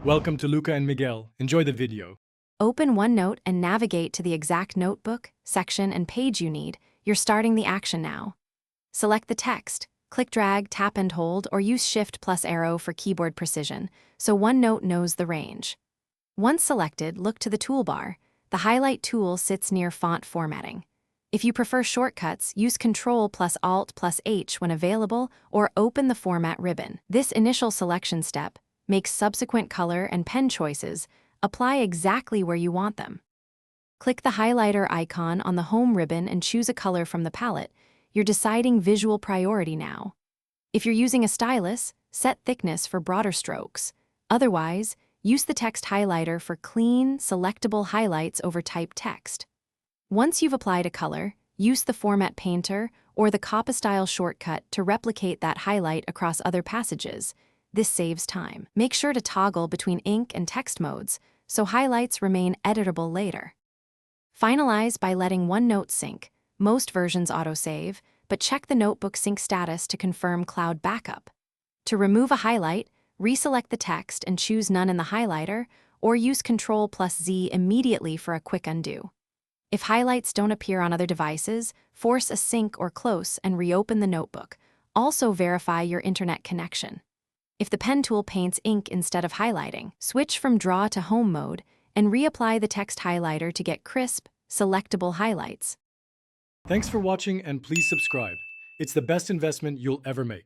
Welcome to Luca and Miguel. Enjoy the video. Open OneNote and navigate to the exact notebook, section, and page you need. You're starting the action now. Select the text. Click, drag, tap and hold, or use Shift plus arrow for keyboard precision, so OneNote knows the range. Once selected, look to the toolbar. The highlight tool sits near font formatting. If you prefer shortcuts, use Ctrl plus Alt plus H when available, or open the Format ribbon. This initial selection step makes subsequent color and pen choices apply exactly where you want them. Click the highlighter icon on the Home ribbon and choose a color from the palette. You're deciding visual priority now. If you're using a stylus, set thickness for broader strokes. Otherwise, use the text highlighter for clean, selectable highlights over typed text. Once you've applied a color, use the Format Painter or the Copy Style shortcut to replicate that highlight across other passages. This saves time. Make sure to toggle between ink and text modes, so highlights remain editable later. Finalize by letting OneNote sync. Most versions autosave, but check the notebook sync status to confirm cloud backup. To remove a highlight, reselect the text and choose None in the highlighter, or use Ctrl plus Z immediately for a quick undo. If highlights don't appear on other devices, force a sync or close and reopen the notebook. Also verify your internet connection. If the pen tool paints ink instead of highlighting, switch from Draw to Home mode and reapply the text highlighter to get crisp, selectable highlights. Thanks for watching and please subscribe. It's the best investment you'll ever make.